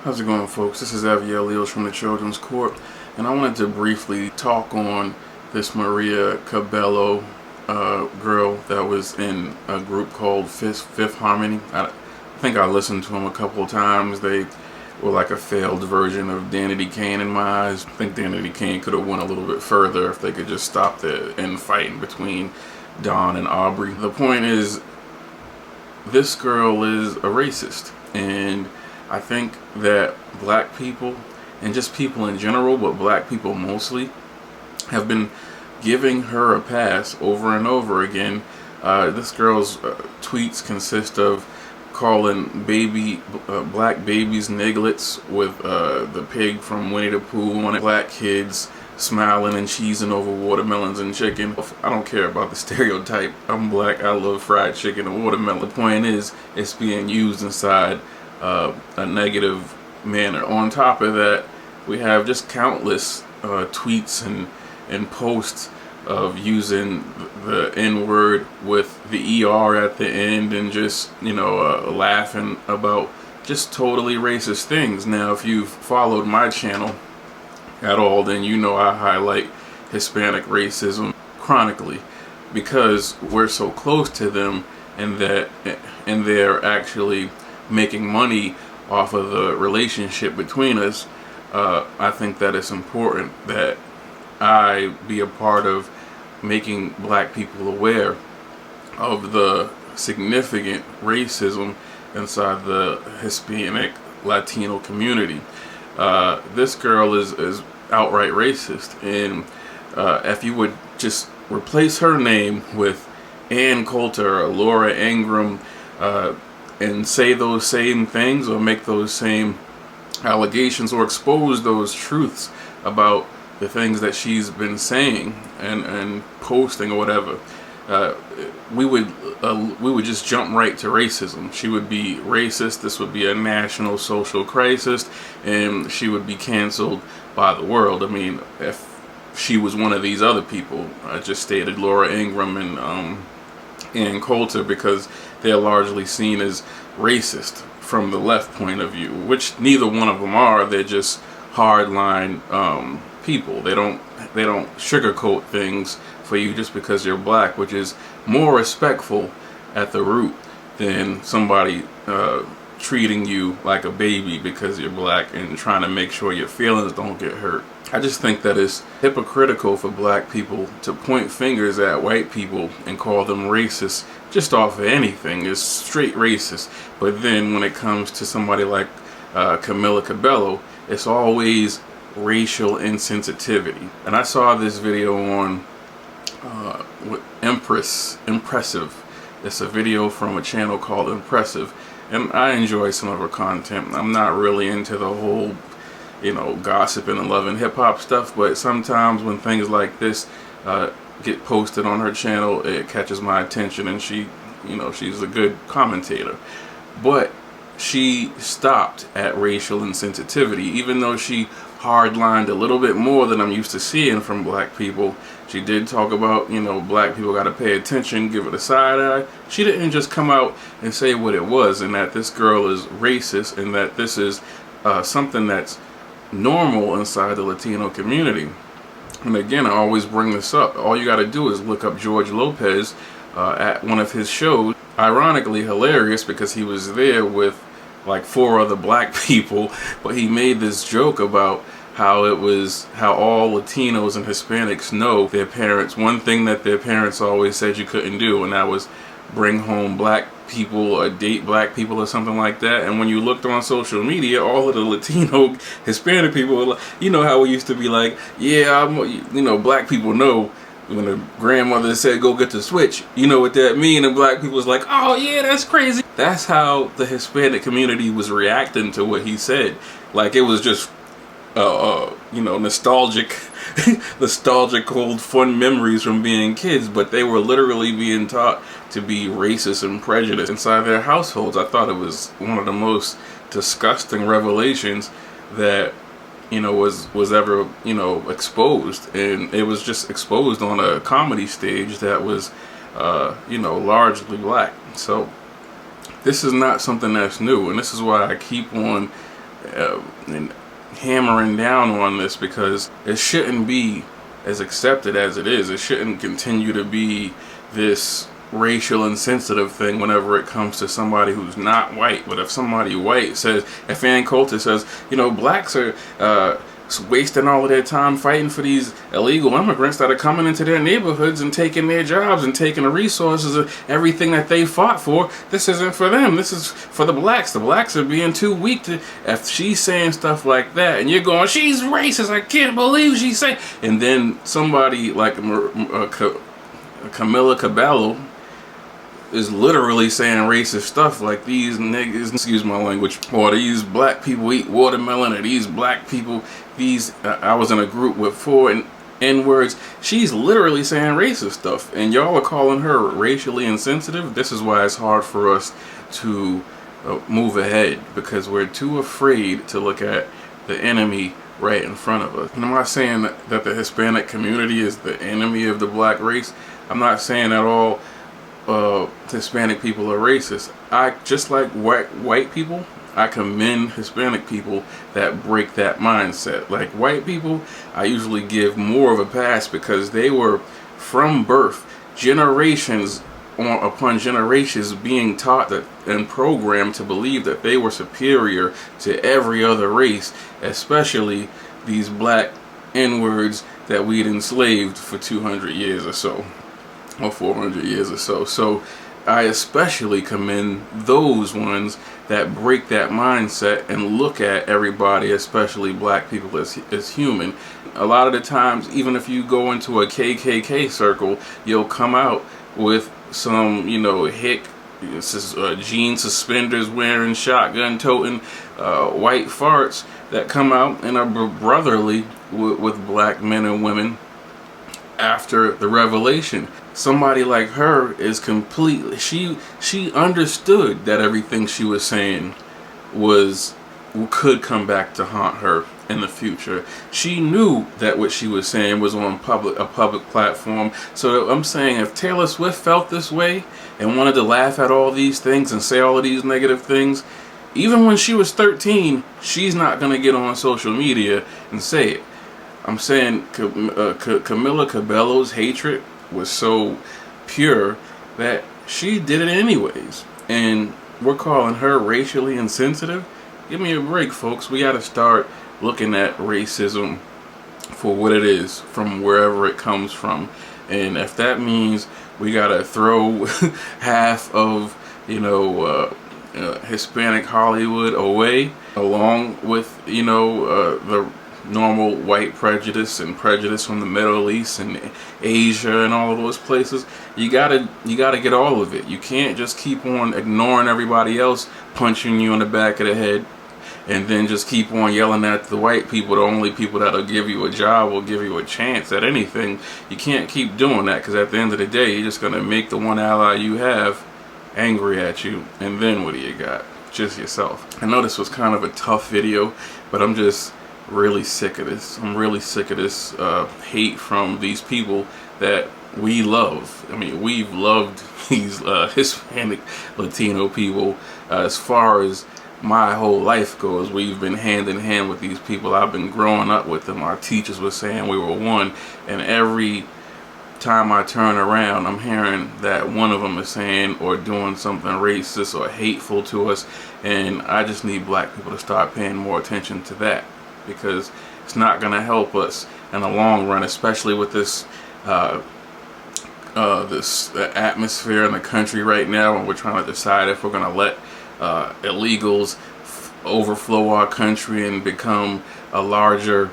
How's it going, folks? This is Aviel Leos from the Children's Court, and I wanted to briefly talk on this Maria Cabello girl that was in a group called Fifth Harmony. I think I listened to them a couple of times. They were like a failed version of Danity Kane in my eyes. I think Danity Kane could have went a little bit further if they could just stop the infighting between Don and Aubrey. The point is, this girl is a racist, and I think that black people, and just people in general, but black people mostly, have been giving her a pass over and over again. This girl's tweets consist of calling black babies nigglets with the pig from Winnie the Pooh on it, black kids smiling and cheesing over watermelons and chicken. I don't care about the stereotype. I'm black, I love fried chicken and watermelon. The point is, it's being used inside a negative manner. On top of that, we have just countless tweets and posts of using the N-word with the ER at the end, and just, laughing about just totally racist things. Now, if you've followed my channel at all, then you know I highlight Hispanic racism chronically, because we're so close to them, and they're actually making money off of the relationship between us. I think that it's important that I be a part of making black people aware of the significant racism inside the Hispanic Latino community. This girl is outright racist, and if you would just replace her name with Ann Coulter or Laura Ingram, and say those same things, or make those same allegations, or expose those truths about the things that she's been saying and posting or whatever, we would just jump right to racism. She would be racist. This would be a national social crisis, and she would be canceled by the world. I mean, if she was one of these other people, I just stated Laura Ingram and Ann Coulter, because they're largely seen as racist from the left point of view, which neither one of them are. They're just hardline people. They don't sugarcoat things for you just because you're black, which is more respectful at the root than somebody treating you like a baby because you're black and trying to make sure your feelings don't get hurt. I just think that it's hypocritical for black people to point fingers at white people and call them racist just off of anything. It's straight racist. But then when it comes to somebody like Camila Cabello, it's always racial insensitivity. And I saw this video on with Impressive. It's a video from a channel called Impressive, and I enjoy some of her content. I'm not really into the whole gossiping and loving hip-hop stuff, but sometimes when things like this get posted on her channel, it catches my attention, and she's a good commentator. But she stopped at racial insensitivity, even though she hardlined a little bit more than I'm used to seeing from black people. She did talk about, black people got to pay attention, give it a side eye. She didn't just come out and say what it was, and that this girl is racist, and that this is something that's normal inside the Latino community. And again, I always bring this up. All you got to do is look up George Lopez at one of his shows. Ironically hilarious, because he was there with like 4 other black people, but he made this joke about how all Latinos and Hispanics know their parents. One thing that their parents always said you couldn't do, and that was bring home black people or date black people or something like that. And when you looked on social media, all of the Latino Hispanic people, how we used to be like, yeah, black people know. When the grandmother said go get the switch, you know what that mean, and black people was like, oh yeah, that's crazy. That's how the Hispanic community was reacting to what he said. Like, it was just nostalgic old fun memories from being kids, but they were literally being taught to be racist and prejudiced inside their households. I thought it was one of the most disgusting revelations that was ever exposed, and it was just exposed on a comedy stage that was largely black. So this is not something that's new, and this is why I keep on and hammering down on this, because it shouldn't be as accepted as it is. It shouldn't continue to be this racial insensitive thing whenever it comes to somebody who's not white. But if somebody white says, if Ann Coulter says, blacks are wasting all of their time fighting for these illegal immigrants that are coming into their neighborhoods and taking their jobs and taking the resources of everything that they fought for, this isn't for them, this is for the blacks. The blacks are being too weak to, if she's saying stuff like that and you're going, she's racist, I can't believe she's saying, and then somebody like Camila Cabello is literally saying racist stuff like, these niggas, excuse my language, or these black people eat watermelon, or these black people, I was in a group with 4 N-words. She's literally saying racist stuff, and y'all are calling her racially insensitive. This is why it's hard for us to move ahead, because we're too afraid to look at the enemy right in front of us. And I'm not saying that the Hispanic community is the enemy of the black race. I'm not saying at all Hispanic people are racist. I just like white people. I commend Hispanic people that break that mindset. Like white people, I usually give more of a pass, because they were from birth, generations upon generations being taught that and programmed to believe that they were superior to every other race, especially these black N-words that we'd enslaved for 200 years or so, or 400 years or so. So I especially commend those ones that break that mindset and look at everybody, especially black people, as human. A lot of the times, even if you go into a KKK circle, you'll come out with some, hick, jean suspenders wearing, shotgun toting, white farts that come out and are brotherly with black men and women after the revelation. Somebody like her is completely, she understood that everything she was saying could come back to haunt her in the future. She knew that what she was saying was on a public platform. So I'm saying, if Taylor Swift felt this way and wanted to laugh at all these things and say all of these negative things, even when she was 13, she's not going to get on social media and say it. I'm saying Camila Cabello's hatred was so pure that she did it anyways, and we're calling her racially insensitive. Give me a break, folks. We got to start looking at racism for what it is, from wherever it comes from. And if that means we got to throw half of Hispanic Hollywood away, along with the normal white prejudice and prejudice from the Middle East and Asia and all of those places, you gotta get all of it. You can't just keep on ignoring everybody else punching you in the back of the head, and then just keep on yelling at the white people, the only people that'll give you a job or give you a chance at anything. You can't keep doing that, because at the end of the day, you're just gonna make the one ally you have angry at you, and then what do you got? Just yourself. I know this was kind of a tough video, but I'm just really sick of this. I'm really sick of this hate from these people that we love. I mean, we've loved these Hispanic, Latino people as far as my whole life goes. We've been hand in hand with these people. I've been growing up with them. Our teachers were saying we were one, and every time I turn around, I'm hearing that one of them is saying or doing something racist or hateful to us, and I just need black people to start paying more attention to that, because it's not going to help us in the long run, especially with this this atmosphere in the country right now, and we're trying to decide if we're going to let illegals overflow our country and become a larger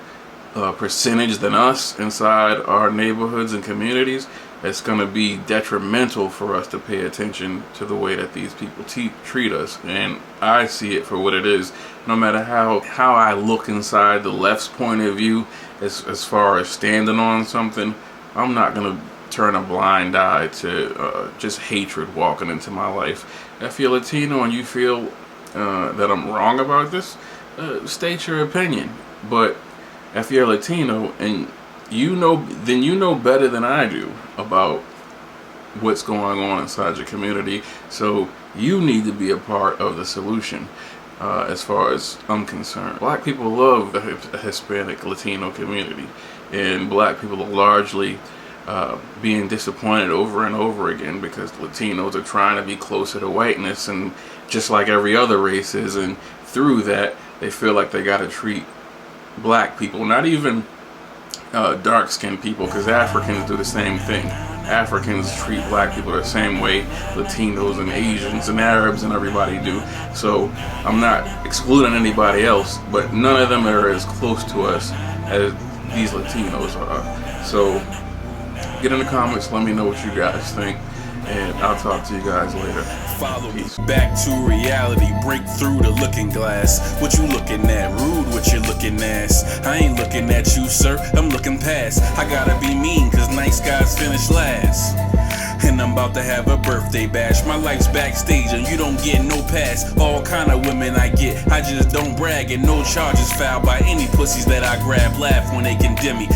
percentage than us inside our neighborhoods and communities. It's going to be detrimental for us to pay attention to the way that these people treat us. And I see it for what it is. No matter how I look inside the left's point of view as far as standing on something, I'm not going to turn a blind eye to just hatred walking into my life. If you're Latino and you feel that I'm wrong about this, state your opinion. But if you're Latino and then you know better than I do about what's going on inside your community, so you need to be a part of the solution. as far as I'm concerned. Black people love the Hispanic Latino community, and black people are largely being disappointed over and over again because Latinos are trying to be closer to whiteness, and just like every other race is, and through that they feel like they got to treat black people, not even dark-skinned people, because Africans do the same thing. Africans treat black people the same way Latinos and Asians and Arabs and everybody do. So I'm not excluding anybody else, but none of them are as close to us as these Latinos are. So get in the comments, let me know what you guys think, and I'll talk to you guys later. Follow me back to reality, break through the looking glass. What you looking at? Rude, what you looking at? I ain't looking at you, sir, I'm looking past. I gotta be mean, cause nice guys finish last. And I'm about to have a birthday bash. My life's backstage and you don't get no pass. All kind of women I get, I just don't brag. And no charges filed by any pussies that I grab. Laugh when they condemn me.